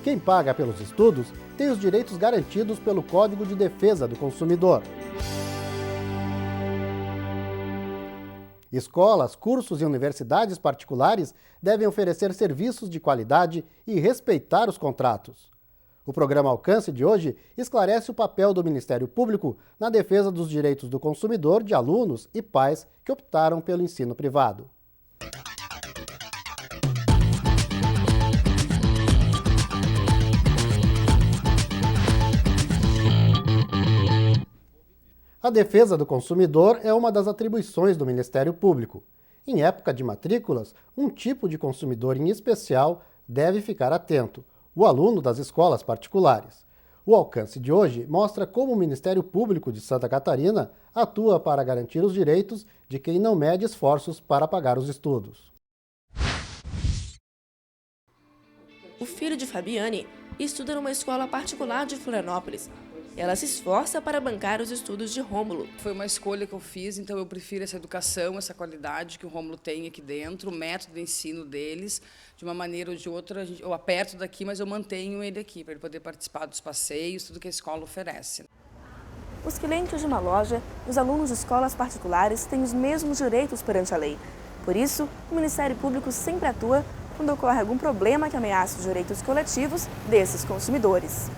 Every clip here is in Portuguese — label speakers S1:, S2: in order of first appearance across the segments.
S1: Quem paga pelos estudos tem os direitos garantidos pelo Código de Defesa do Consumidor. Escolas, cursos e universidades particulares devem oferecer serviços de qualidade e respeitar os contratos. O programa Alcance de hoje esclarece o papel do Ministério Público na defesa dos direitos do consumidor de alunos e pais que optaram pelo ensino privado. A defesa do consumidor é uma das atribuições do Ministério Público. Em época de matrículas, um tipo de consumidor em especial deve ficar atento: o aluno das escolas particulares. O Alcance de hoje mostra como o Ministério Público de Santa Catarina atua para garantir os direitos de quem não mede esforços para pagar os estudos.
S2: O filho de Fabiane estuda numa escola particular de Florianópolis. Ela se esforça para bancar os estudos de Rômulo.
S3: Foi uma escolha que eu fiz, então eu prefiro essa educação, essa qualidade que o Rômulo tem aqui dentro, o método de ensino deles, de uma maneira ou de outra, eu aperto daqui, mas eu mantenho ele aqui, para ele poder participar dos passeios, tudo que a escola oferece.
S2: Os clientes de uma loja e os alunos de escolas particulares têm os mesmos direitos perante a lei. Por isso, o Ministério Público sempre atua quando ocorre algum problema que ameace os direitos coletivos desses consumidores.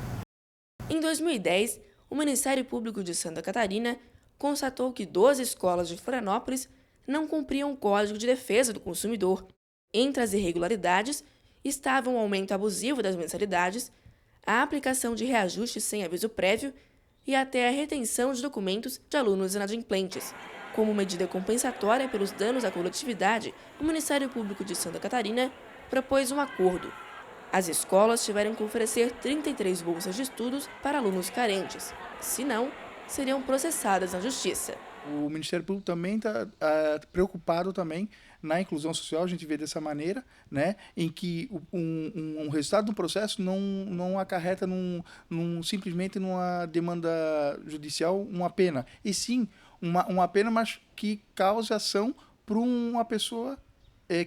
S2: Em 2010, o Ministério Público de Santa Catarina constatou que 12 escolas de Florianópolis não cumpriam o Código de Defesa do Consumidor. Entre as irregularidades estavam o aumento abusivo das mensalidades, a aplicação de reajustes sem aviso prévio e até a retenção de documentos de alunos inadimplentes. Como medida compensatória pelos danos à coletividade, o Ministério Público de Santa Catarina propôs um acordo. As escolas tiveram que oferecer 33 bolsas de estudos para alunos carentes. Se não, seriam processadas na Justiça.
S4: O Ministério Público também está preocupado também na inclusão social, a gente vê dessa maneira, né, em que um resultado do processo não acarreta simplesmente numa demanda judicial uma pena, e sim uma pena, mas que cause ação para uma pessoa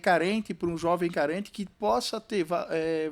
S4: carente, para um jovem carente, que possa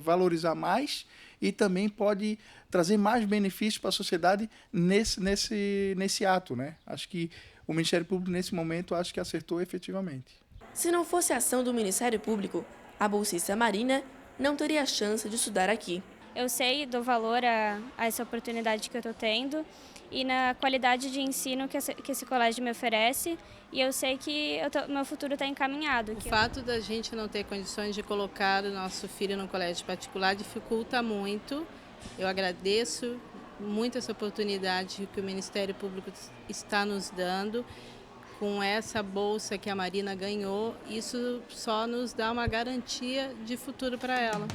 S4: valorizar mais e também pode trazer mais benefícios para a sociedade nesse ato, né? Acho que o Ministério Público, nesse momento, acho que acertou efetivamente.
S2: Se não fosse a ação do Ministério Público, a bolsista Marina não teria a chance de estudar aqui.
S5: Eu sei do valor a essa oportunidade que eu estou tendo e na qualidade de ensino que esse colégio me oferece, e eu sei que meu futuro está encaminhado.
S6: O fato da gente não ter condições de colocar o nosso filho no colégio particular dificulta muito. Eu agradeço muito essa oportunidade que o Ministério Público está nos dando. Com essa bolsa que a Marina ganhou, isso só nos dá uma garantia de futuro para ela.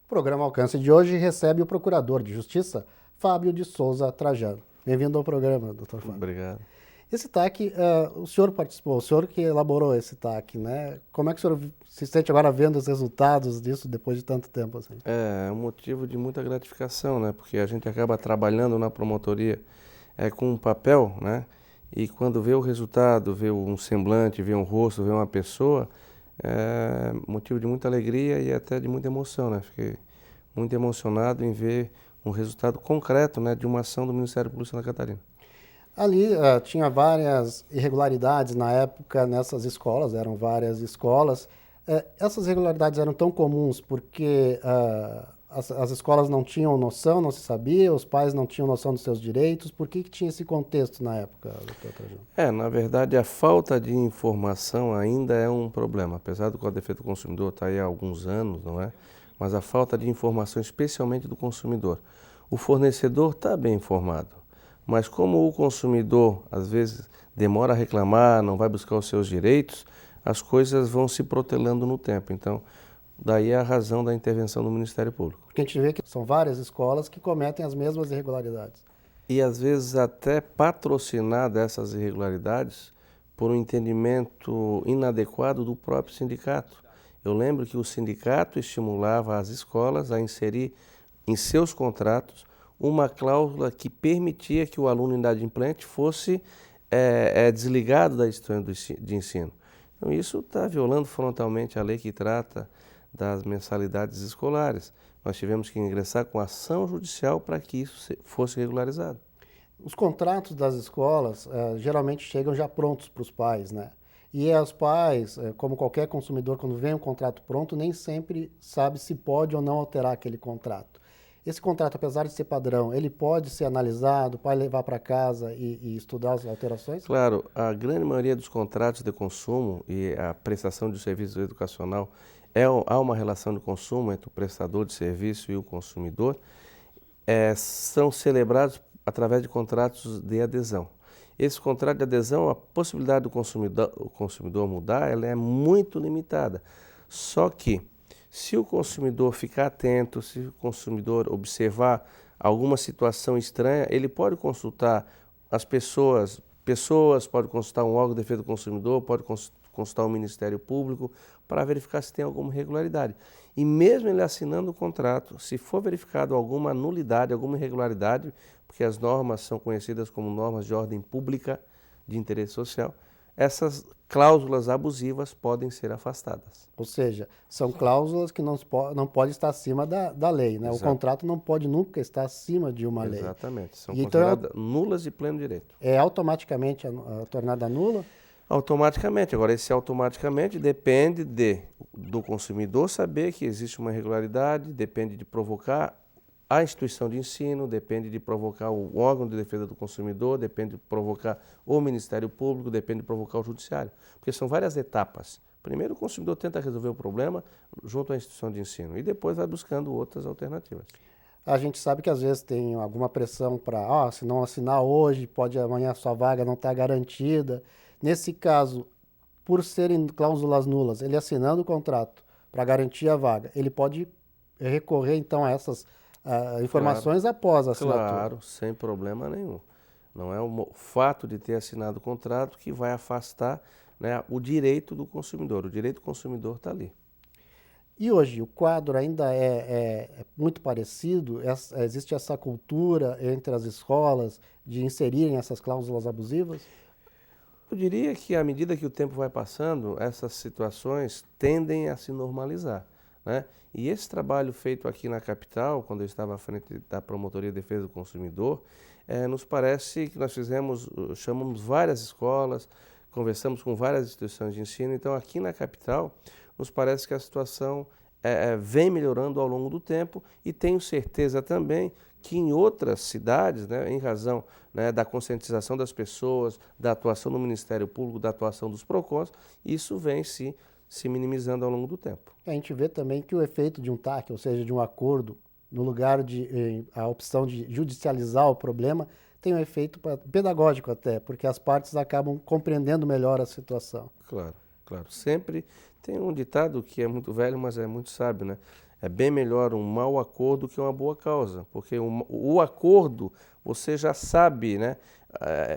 S1: O programa Alcance de hoje recebe o Procurador de Justiça, Fábio de Souza Trajano. Bem-vindo ao programa, doutor Fábio.
S7: Obrigado.
S1: Esse TAC, o senhor participou, o senhor que elaborou esse TAC, né? Como é que o senhor se sente agora vendo os resultados disso depois de tanto tempo assim?
S7: É um motivo de muita gratificação, né? Porque a gente acaba trabalhando na promotoria com um papel, né? E quando vê o resultado, vê um semblante, vê um rosto, vê uma pessoa, é motivo de muita alegria e até de muita emoção, né? Fiquei muito emocionado em ver um resultado concreto, né, de uma ação do Ministério Público de Santa Catarina.
S1: Ali tinha várias irregularidades na época nessas escolas, eram várias escolas. Essas irregularidades eram tão comuns porque as escolas não tinham noção, não se sabia, os pais não tinham noção dos seus direitos. Por que tinha esse contexto na época, doutor Trajano?
S7: Na verdade, a falta de informação ainda é um problema, apesar do Código de Defesa do Consumidor estar aí há alguns anos, não é? Mas a falta de informação, especialmente do consumidor. O fornecedor está bem informado, mas como o consumidor, às vezes, demora a reclamar, não vai buscar os seus direitos, as coisas vão se protelando no tempo. Então, daí a razão da intervenção do Ministério Público.
S1: Porque a gente vê que são várias escolas que cometem as mesmas irregularidades.
S7: E, às vezes, até patrocinar dessas irregularidades por um entendimento inadequado do próprio sindicato. Eu lembro que o sindicato estimulava as escolas a inserir em seus contratos uma cláusula que permitia que o aluno inadimplente fosse desligado da instituição de ensino. Então isso está violando frontalmente a lei que trata das mensalidades escolares. Nós tivemos que ingressar com ação judicial para que isso fosse regularizado.
S1: Os contratos das escolas geralmente chegam já prontos para os pais, né? E os pais, como qualquer consumidor, quando vem um contrato pronto, nem sempre sabe se pode ou não alterar aquele contrato. Esse contrato, apesar de ser padrão, ele pode ser analisado, o pai levar para casa e estudar as alterações?
S7: Claro, a grande maioria dos contratos de consumo e a prestação de serviço educacional há uma relação de consumo entre o prestador de serviço e o consumidor, são celebrados através de contratos de adesão. Esse contrato de adesão, a possibilidade do consumidor mudar, ela é muito limitada. Só que, se o consumidor ficar atento, se o consumidor observar alguma situação estranha, ele pode consultar as pessoas, pode consultar um órgão de defesa do consumidor, pode consultar o Ministério Público para verificar se tem alguma irregularidade. E mesmo ele assinando o contrato, se for verificado alguma nulidade, alguma irregularidade, porque as normas são conhecidas como normas de ordem pública de interesse social, essas cláusulas abusivas podem ser afastadas.
S1: Ou seja, são cláusulas que não podem estar acima da lei, né? O contrato não pode nunca estar acima de uma lei.
S7: Exatamente, são
S1: E
S7: consideradas nulas de pleno direito.
S1: É automaticamente tornada nula?
S7: Automaticamente. Agora, esse automaticamente depende do consumidor saber que existe uma irregularidade, depende de provocar a instituição de ensino, depende de provocar o órgão de defesa do consumidor, depende de provocar o Ministério Público, depende de provocar o Judiciário. Porque são várias etapas. Primeiro, o consumidor tenta resolver o problema junto à instituição de ensino e depois vai buscando outras alternativas.
S1: A gente sabe que às vezes tem alguma pressão para, se não assinar hoje, pode amanhã a sua vaga não estar garantida. Nesse caso, por serem cláusulas nulas, ele assinando o contrato para garantir a vaga, ele pode recorrer então a essas informações após a assinatura.
S7: Claro, sem problema nenhum. Não é o fato de ter assinado o contrato que vai afastar, né, o direito do consumidor. O direito do consumidor está ali.
S1: E hoje o quadro ainda é muito parecido? Existe essa cultura entre as escolas de inserirem essas cláusulas abusivas?
S7: Eu diria que à medida que o tempo vai passando, essas situações tendem a se normalizar, né? E esse trabalho feito aqui na capital, quando eu estava à frente da Promotoria de Defesa do Consumidor, nos parece que nós chamamos várias escolas, conversamos com várias instituições de ensino. Então, aqui na capital, nos parece que a situação vem melhorando ao longo do tempo e tenho certeza também que em outras cidades, né, em razão, né, da conscientização das pessoas, da atuação do Ministério Público, da atuação dos PROCONs, isso vem se minimizando ao longo do tempo.
S1: A gente vê também que o efeito de um TAC, ou seja, de um acordo, no lugar de a opção de judicializar o problema, tem um efeito pedagógico até, porque as partes acabam compreendendo melhor a situação.
S7: Claro, claro. Sempre tem um ditado que é muito velho, mas é muito sábio, né? É bem melhor um mau acordo que uma boa causa, porque o acordo você já sabe, né?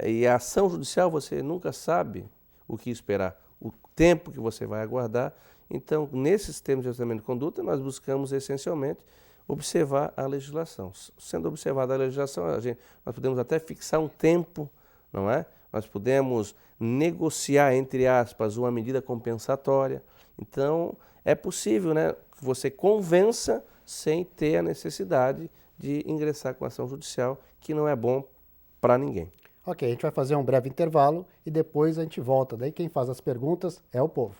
S7: E a ação judicial você nunca sabe o que esperar, o tempo que você vai aguardar. Então, nesses termos de ajustamento de conduta, nós buscamos essencialmente observar a legislação. Sendo observada a legislação, nós podemos até fixar um tempo, não é? Nós podemos negociar, entre aspas, uma medida compensatória. Então, é possível, né, que você convença sem ter a necessidade de ingressar com ação judicial, que não é bom para ninguém.
S1: Ok, a gente vai fazer um breve intervalo e depois a gente volta. Daí quem faz as perguntas é o povo.